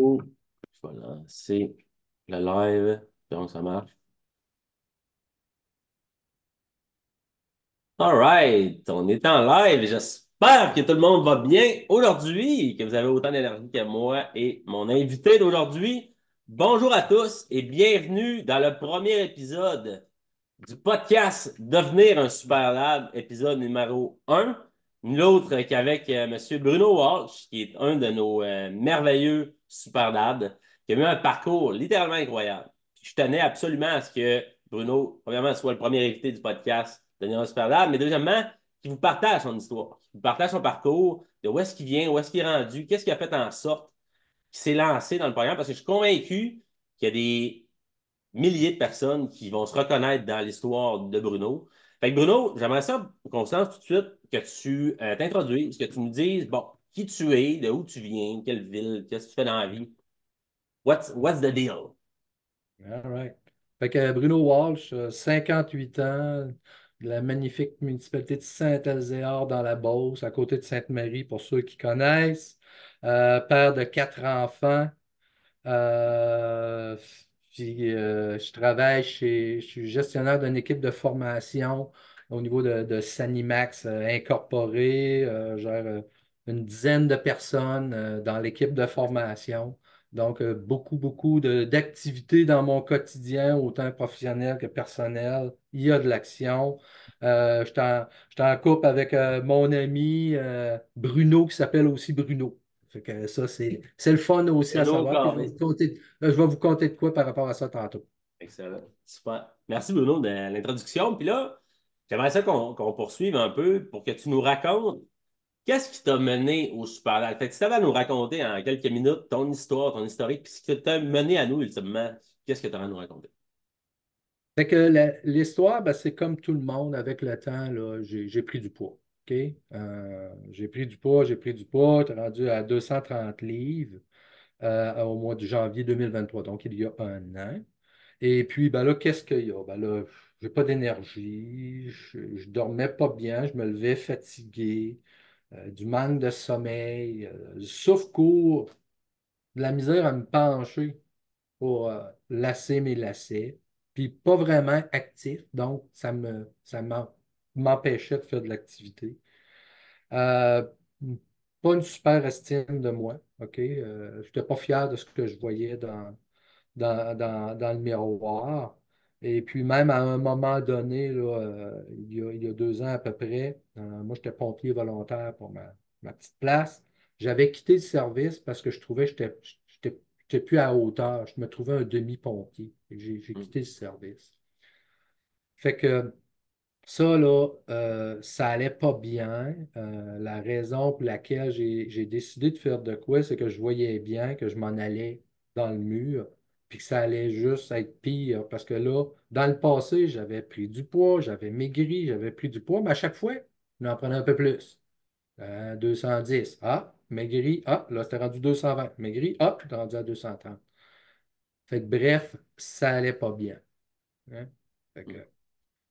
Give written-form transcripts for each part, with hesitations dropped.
Oh, voilà, c'est le live. Donc, ça marche. All right, on est en live. J'espère que tout le monde va bien aujourd'hui, que vous avez autant d'énergie que moi et mon invité d'aujourd'hui. Bonjour à tous et bienvenue dans le premier épisode du podcast Devenir un super lab, épisode numéro un. L'autre qu'avec M. Bruno Walsh, qui est un de nos merveilleux super labs, qui a eu un parcours littéralement incroyable. Puis je tenais absolument à ce que Bruno, premièrement, soit le premier invité du podcast Devenir un super lab, mais deuxièmement, qu'il vous partage son histoire, qu'il vous partage son parcours, de où est-ce qu'il vient, où est-ce qu'il est rendu, qu'est-ce qu'il a fait en sorte qu'il s'est lancé dans le programme, parce que je suis convaincu qu'il y a des milliers de personnes qui vont se reconnaître dans l'histoire de Bruno. Fait que Bruno, j'aimerais ça qu'on se lance tout de suite, que tu t'introduises, que tu nous dises, bon, qui tu es, de où tu viens, quelle ville, qu'est-ce que tu fais dans la vie. What's the deal? All right. Fait que Bruno Walsh, 8 ans, de la magnifique municipalité de Saint-Elzéar dans la Beauce, à côté de Sainte-Marie, pour ceux qui connaissent. Père de 4 enfants. Euh, je suis gestionnaire d'une équipe de formation au niveau de Sanimax incorporé. Je gère une dizaine de personnes dans l'équipe de formation. Donc, beaucoup d'activités dans mon quotidien, autant professionnel que personnel. Il y a de l'action. Je suis en couple avec mon ami Bruno, qui s'appelle aussi Bruno. Fait que ça, c'est le fun aussi à Bruno savoir. Puis Carré. je vais vous conter de quoi par rapport à ça tantôt. Excellent. Super. Merci Bruno de l'introduction. Puis là, j'aimerais ça qu'on poursuive un peu pour que tu nous racontes qu'est-ce qui t'a mené au Super League. Fait que si tu avais à nous raconter en quelques minutes ton histoire, ton historique, puis ce qui t'a mené à nous ultimement, qu'est-ce que tu aurais à nous raconter? Fait que l'histoire, ben, c'est comme tout le monde, avec le temps, là, j'ai pris du poids. OK? J'ai pris du poids, j'ai pris du poids, t'es rendu à 230 livres au mois de janvier 2023, donc il y a un an. Et puis, ben là, qu'est-ce qu'il y a? Ben là, j'ai pas d'énergie, je dormais pas bien, je me levais fatigué, du manque de sommeil, du souffle court, de la misère à me pencher pour lasser mes lacets, puis pas vraiment actif, donc m'empêchait de faire de l'activité. Euh, Pas une super estime de moi, OK? Je n'étais pas fier de ce que je voyais dans le miroir. Et puis même à un moment donné, là, il y a 2 ans à peu près, moi j'étais pompier volontaire pour ma petite place. J'avais quitté le service parce que je trouvais que j'étais plus à hauteur. Je me trouvais un demi-pompier. J'ai Hmm. quitté le service. Fait que ça, là, ça allait pas bien. La raison pour laquelle j'ai décidé de faire de quoi, c'est que je voyais bien que je m'en allais dans le mur, puis que ça allait juste être pire. Parce que là, dans le passé, j'avais pris du poids, j'avais maigri, j'avais pris du poids, mais à chaque fois, je m'en prenais un peu plus. 210. Ah, maigri. Ah, là, c'était rendu 220. Maigri. Ah, c'était rendu à 230. Fait que bref, ça allait pas bien. Hein. Fait Hmm. que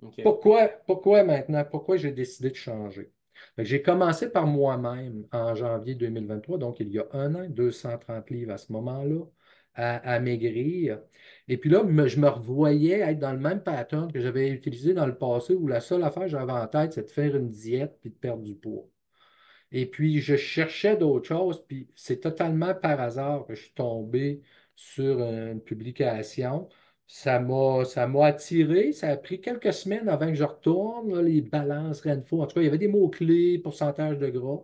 OK. pourquoi maintenant? Pourquoi j'ai décidé de changer? Fait que j'ai commencé par moi-même en janvier 2023, donc il y a un an, 230 livres à ce moment-là, à maigrir. Et puis là, je me revoyais être dans le même pattern que j'avais utilisé dans le passé, où la seule affaire que j'avais en tête, c'est de faire une diète puis de perdre du poids. Et puis, je cherchais d'autres choses, puis c'est totalement par hasard que je suis tombé sur une publication. Ça m'a attiré. Ça a pris quelques semaines avant que je retourne, là, les balances Renfo. En tout cas, il y avait des mots-clés, pourcentage de gras.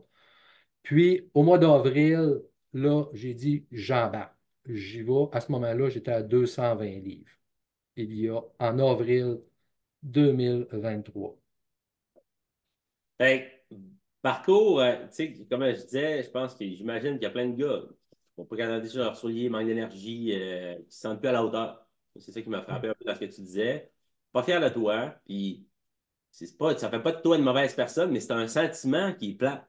Puis, au mois d'avril, là, j'ai dit, j'embarque. J'y vais. À ce moment-là, j'étais à 220 livres. Il y a en avril 2023. Fait que, parcours, tu sais, comme je disais, je pense que j'imagine qu'il y a plein de gars qui vont pas garder sur leurs souliers, manque d'énergie, qui se sentent plus à la hauteur. C'est ça qui m'a frappé un peu dans ce que tu disais. Pas fier de toi, puis c'est pas, ça fait pas de toi une mauvaise personne, mais c'est un sentiment qui est plat.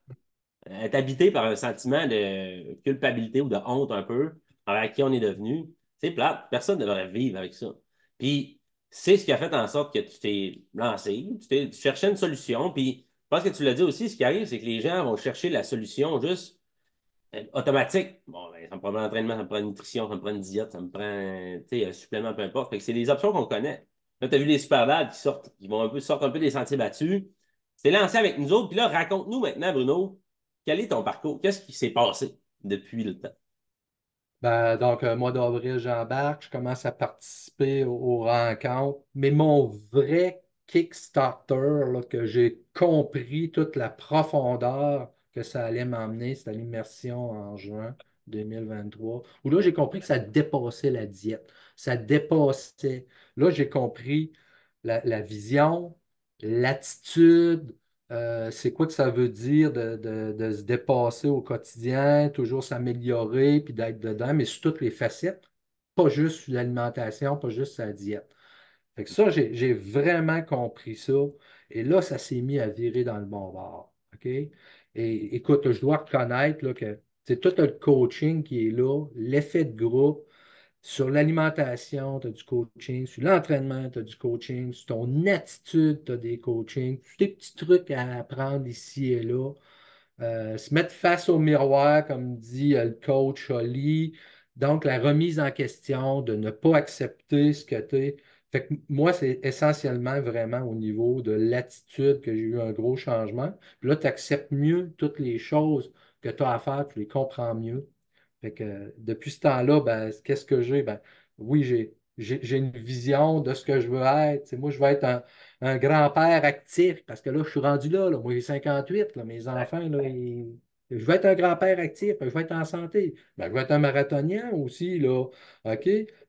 Être habité par un sentiment de culpabilité ou de honte un peu envers qui on est devenu, c'est plate. Personne ne devrait vivre avec ça. Puis, c'est ce qui a fait en sorte que tu t'es lancé, tu cherchais une solution. Puis, je pense que tu l'as dit aussi, ce qui arrive, c'est que les gens vont chercher la solution juste automatique. Bon, ben, ça me prend un entraînement, ça me prend une nutrition, ça me prend une diète, ça me prend, tu sais, un supplément, peu importe. Fait que c'est des options qu'on connaît. Là, tu as vu les super qui sortent, qui vont un peu, sortent un peu des sentiers battus. C'est lancé avec nous autres. Puis là, raconte-nous maintenant, Bruno, quel est ton parcours? Qu'est-ce qui s'est passé depuis le temps? Ben, donc, mois d'avril, j'embarque, je commence à participer aux rencontres. Mais mon vrai Kickstarter, là, que j'ai compris toute la profondeur que ça allait m'emmener, c'était l'immersion en juin 2023, où là, j'ai compris que ça dépassait la diète. Ça dépassait. Là, j'ai compris la vision, l'attitude, c'est quoi que ça veut dire de se dépasser au quotidien, toujours s'améliorer, puis d'être dedans, mais sur toutes les facettes, pas juste sur l'alimentation, pas juste sur la diète. Fait que ça, j'ai vraiment compris ça. Et là, ça s'est mis à virer dans le bon bord. OK? Et écoute, je dois reconnaître là, que c'est tout le coaching qui est là, l'effet de groupe. Sur l'alimentation, tu as du coaching. Sur l'entraînement, tu as du coaching. Sur ton attitude, tu as des coachings. Tous des petits trucs à apprendre ici et là. Se mettre face au miroir, comme dit le coach Oli. Donc, la remise en question, de ne pas accepter ce que tu es. Fait que moi, c'est essentiellement vraiment au niveau de l'attitude que j'ai eu un gros changement. Puis là, tu acceptes mieux toutes les choses que tu as à faire, tu les comprends mieux. Fait que depuis ce temps-là, ben, qu'est-ce que j'ai? Ben, oui, j'ai une vision de ce que je veux être. Moi, je veux être un grand-père actif parce que là, je suis rendu là. Moi, j'ai 58. Là, mes enfants, là, je veux être un grand-père actif. Je veux être en santé. Ben, je veux être un marathonien aussi. Là, OK?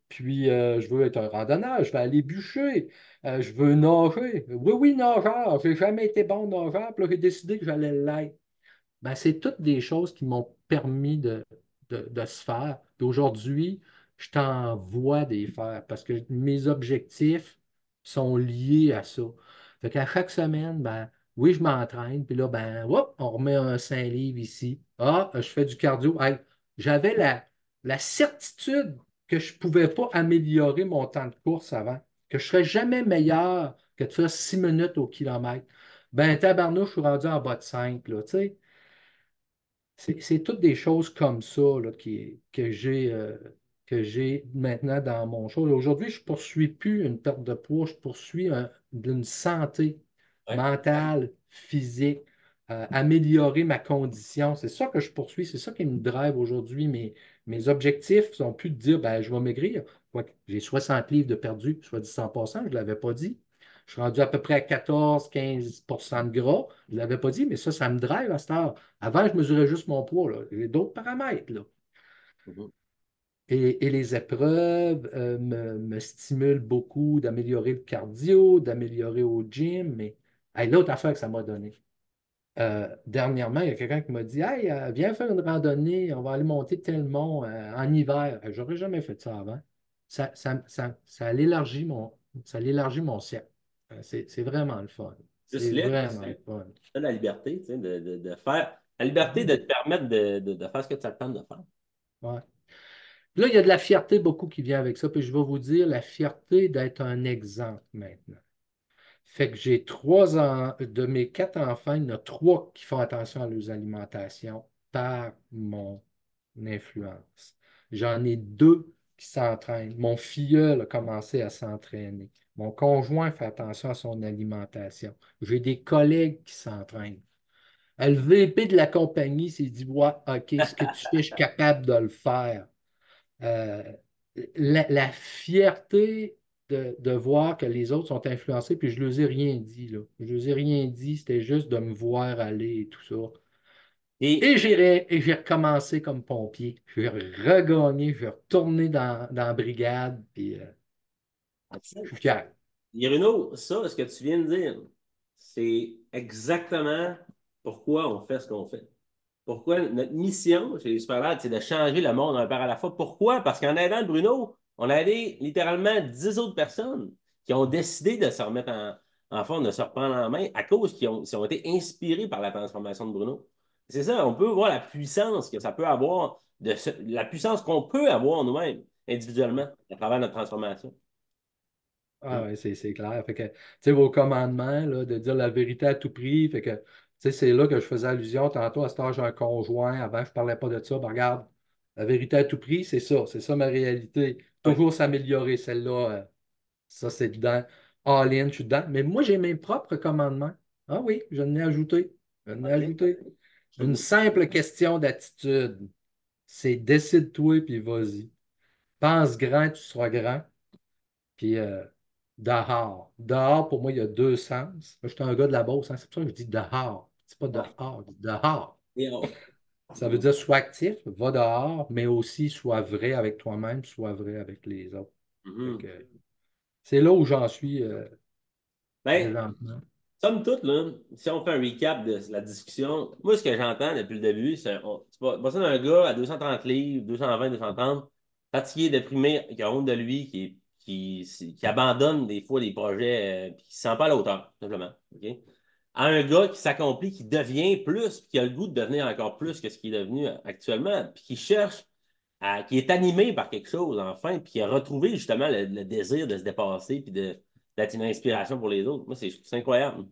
Puis, je veux être un randonneur. Je veux aller bûcher. Je veux nager. Oui, oui, nageur. Je n'ai jamais été bon nageur. Puis là, j'ai décidé que j'allais l'être. Ben, c'est toutes des choses qui m'ont permis de se faire. Puis aujourd'hui, je t'envoie des faire parce que mes objectifs sont liés à ça. Fait qu'à chaque semaine, ben, oui, je m'entraîne, puis là, ben, hop, on remet un 5 livres ici. Ah, je fais du cardio. Hey, j'avais la certitude que je ne pouvais pas améliorer mon temps de course avant, que je ne serais jamais meilleur que de faire 6 minutes au kilomètre. Ben, tabarnouche, je suis rendu en bas de 5 là, tu sais. C'est toutes des choses comme ça là, que j'ai maintenant dans mon show. Aujourd'hui, je ne poursuis plus une perte de poids, je poursuis une santé Ouais. mentale, physique, améliorer ma condition. C'est ça que je poursuis, c'est ça qui me drive aujourd'hui. Mes objectifs sont plus de dire ben, je vais maigrir. J'ai 60 livres de perdu, soit dit en passant, je ne l'avais pas dit. Je suis rendu à peu près à 14-15% de gras. Je ne l'avais pas dit, mais ça me drive à cette heure. Avant, je mesurais juste mon poids, là. J'ai d'autres paramètres, là. Mhm. Et les épreuves me stimulent beaucoup d'améliorer le cardio, d'améliorer au gym. Mais hey, l'autre affaire que ça m'a donné. Dernièrement, il y a quelqu'un qui m'a dit hey, viens faire une randonnée, on va aller monter tel mont en hiver. J'aurais jamais fait ça avant. Ça élargit mon cercle. C'est vraiment le fun. Juste C'est là, vraiment le fun. t'as la liberté, tu sais, de faire, la liberté de Mhm. te permettre de faire ce que tu as le temps de faire. Ouais. Là, il y a de la fierté beaucoup qui vient avec ça. Puis je vais vous dire la fierté d'être un exemple maintenant. Fait que j'ai de mes 4 enfants, il y en a 3 qui font attention à leur alimentation par mon influence. J'en ai 2 qui s'entraînent. Mon filleul a commencé à s'entraîner. Mon conjoint fait attention à son alimentation. J'ai des collègues qui s'entraînent. Le VP de la compagnie s'est dit, ouais, OK, ce que tu fais, je suis capable de le faire. Euh, la fierté de voir que les autres sont influencés, puis je ne leur ai rien dit, là. Je ne leur ai rien dit, c'était juste de me voir aller et tout ça. Et Et j'ai recommencé comme pompier. Je vais regagner, je vais retourner dans la brigade, puis je suis fier. Bruno, ça, ce que tu viens de dire, c'est exactement pourquoi on fait ce qu'on fait. Pourquoi notre mission chez les Superlads, c'est de changer le monde un par à la fois. Pourquoi? Parce qu'en aidant Bruno, on a aidé littéralement 10 autres personnes qui ont décidé de se remettre en forme, de se reprendre en main à cause ils ont été inspirés par la transformation de Bruno. C'est ça, on peut voir la puissance que ça peut avoir, la puissance qu'on peut avoir nous-mêmes, individuellement, à travers notre transformation. Ah Hum. ouais, c'est clair. Fait que, tu sais, vos commandements, là, de dire la vérité à tout prix, fait que sais, c'est là que je faisais allusion tantôt à cet âge un conjoint. Avant, je ne parlais pas de ça. Ben, regarde, la vérité à tout prix, c'est ça ma réalité. Oui. Toujours s'améliorer, celle-là, ça c'est dedans. All in, je suis dedans. Mais moi, j'ai mes propres commandements. Ah oui, je l'ai ajouté. Je l'ai OK. ajouté. Je Une trouve- simple question d'attitude. C'est décide-toi puis vas-y. Pense grand, tu seras grand. Puis dehors. Dehors, pour moi, il y a deux sens. Moi, je suis un gars de la Beauce, hein. C'est pour ça que je dis dehors. C'est pas Ouais. dehors, je dis dehors. Et on- Ça veut dire sois actif, va dehors, mais aussi sois vrai avec toi-même, sois vrai avec les autres. Fait Mhm. que, c'est là où j'en suis Ben, présentement. somme toute, là, si on fait un recap de la discussion, moi, ce que j'entends depuis le début, c'est pas passer d'un gars à 230 livres, 220, 230, fatigué, déprimé, qui a honte de lui, qui abandonne des fois des projets, puis qui se sent pas à la hauteur, tout simplement. OK? À un gars qui s'accomplit, qui devient plus, puis qui a le goût de devenir encore plus que ce qu'il est devenu actuellement, puis qui cherche, qui est animé par quelque chose, enfin, puis qui a retrouvé justement le désir de se dépasser, puis d'être une inspiration pour les autres. Moi, c'est incroyable.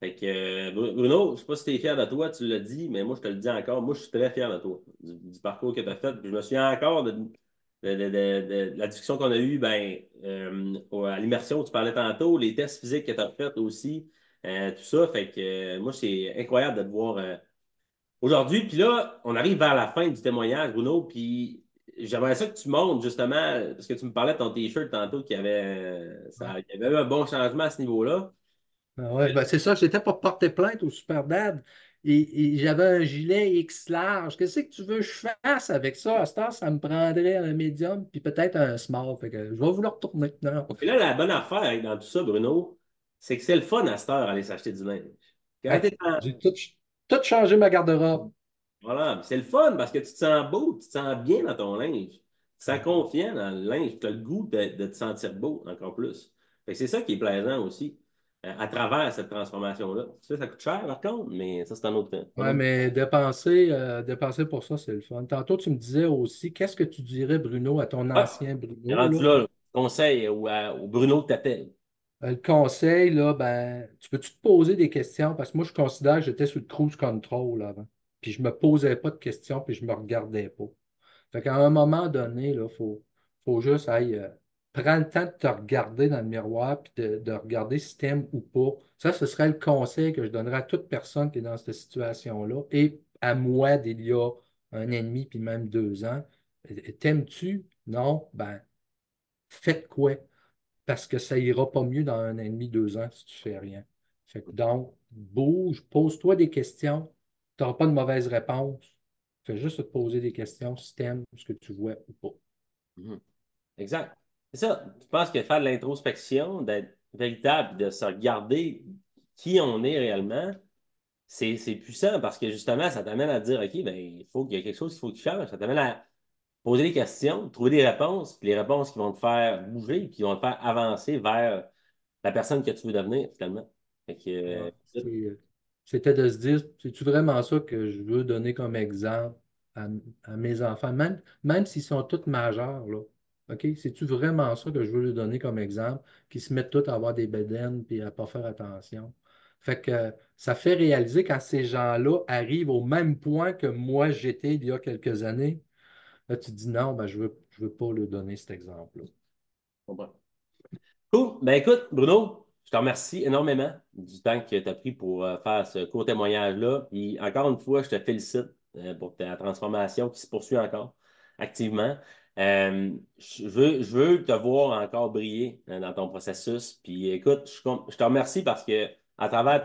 Fait que, Bruno, je sais pas si tu es fier de toi, tu l'as dit, mais moi, je te le dis encore. Moi, je suis très fier de toi, du parcours que tu as fait. Puis je me souviens encore de la discussion qu'on a eue à l'immersion, tu parlais tantôt, les tests physiques que tu as fait aussi, tout ça. Fait que, moi, c'est incroyable de te voir aujourd'hui. Puis là, on arrive vers la fin du témoignage, Bruno, puis j'aimerais ça que tu montres justement, parce que tu me parlais de ton T-shirt tantôt, qu'il y avait eu un bon changement à ce niveau-là. Ah ouais, ben c'est ça, j'étais pour porter plainte au Super Dad et j'avais un gilet X large. Qu'est-ce que tu veux que je fasse avec ça? À ce temps, ça me prendrait un médium puis peut-être un small. Fait que je vais vous le retourner. Non. Et là, la bonne affaire dans tout ça, Bruno, c'est que c'est le fun à cette heure aller s'acheter du linge. Quand Hey, t'es en- j'ai tout changé ma garde-robe. Voilà, c'est le fun parce que tu te sens beau, tu te sens bien dans ton linge. Tu te sens confiant dans le linge, tu as le goût de te sentir beau encore plus. Fait que c'est ça qui est plaisant aussi, à travers cette transformation-là. Ça coûte cher par contre, mais ça, c'est un autre temps. Ouais, mais dépenser pour ça, c'est le fun. Tantôt, tu me disais aussi, qu'est-ce que tu dirais, Bruno, à ton Ouais, ancien t'es Bruno, rendu là? là, conseil au Bruno que t'appelles. Le conseil, là, ben, tu peux-tu te poser des questions? Parce que moi, je considère que j'étais sur le cruise control avant. Puis je me posais pas de questions, puis je me regardais pas. Fait qu'à un moment donné, il faut juste prendre le temps de te regarder dans le miroir puis de regarder si tu aimes ou pas. Ça, ce serait le conseil que je donnerais à toute personne qui est dans cette situation-là et à moi d'il y a un an et demi puis même 2 ans. T'aimes-tu? Non? Ben, faites quoi? Parce que ça ira pas mieux dans un an et demi, 2 ans si tu fais rien. Fait que donc, bouge, pose-toi des questions. Tu n'auras pas de mauvaise réponse. Fais juste te poser des questions si tu aimes ce que tu vois ou pas. Mhm. Exact. C'est ça. Je pense que faire de l'introspection, d'être véritable, de se regarder qui on est réellement, c'est puissant parce que justement, ça t'amène à dire, OK, ben, il faut qu'il y a quelque chose qu'il faut que tu changes. Ça t'amène à poser des questions, trouver des réponses, puis les réponses qui vont te faire bouger, qui vont te faire avancer vers la personne que tu veux devenir, finalement. Fait que, Ah, c'était de se dire, c'est-tu vraiment ça que je veux donner comme exemple à, à mes enfants, même s'ils sont tous majeurs, là. OK? C'est-tu vraiment ça que je veux leur donner comme exemple, qu'ils se mettent tous à avoir des bédaines puis à ne pas faire attention? Fait que ça fait réaliser quand ces gens-là arrivent au même point que moi j'étais il y a quelques années, là, tu te dis non, ben, je veux pas leur donner cet exemple-là. cool. Ben écoute, Bruno, je te remercie énormément du temps que tu as pris pour faire ce court témoignage-là. Puis encore une fois, je te félicite pour ta transformation qui se poursuit encore activement. Je veux te voir encore briller dans ton processus. Puis écoute, je te remercie parce que à travers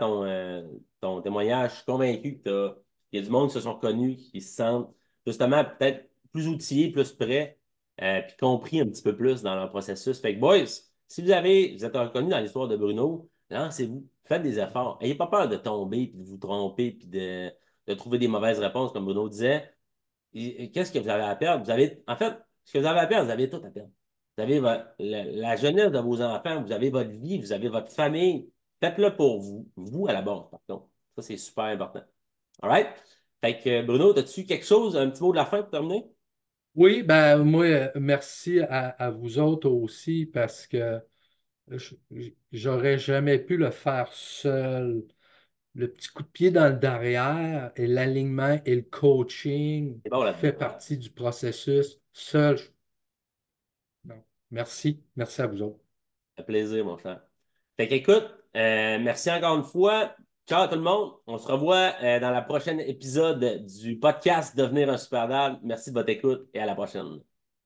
ton témoignage, je suis convaincu qu'il y a du monde qui se sont reconnus, qui se sentent justement peut-être plus outillés, plus prêts, puis compris un petit peu plus dans leur processus. Fait que, boys, si vous êtes reconnu dans l'histoire de Bruno, lancez-vous, faites des efforts. N'ayez pas peur de tomber, puis de vous tromper, puis de trouver des mauvaises réponses, comme Bruno disait. Qu'est-ce que vous avez à perdre? En fait, ce que vous avez à perdre, vous avez tout à perdre. Vous avez la jeunesse de vos enfants, vous avez votre vie, vous avez votre famille. Faites-le pour vous, vous à la base, par contre. Ça, c'est super important. All right? Fait que, Bruno, as-tu quelque chose, un petit mot de la fin pour terminer? Oui, ben moi, merci à vous autres aussi parce que j'aurais jamais pu le faire seul. le petit coup de pied dans le derrière et l'alignement et le coaching C'est bon fait là-dedans. partie du processus. Seul, non. Merci. Merci à vous autres. Ça fait plaisir, mon cher. Fait qu'écoute, merci encore une fois. Ciao tout le monde. On se revoit dans la prochaine épisode du podcast Devenir un super dad. Merci de votre écoute et à la prochaine.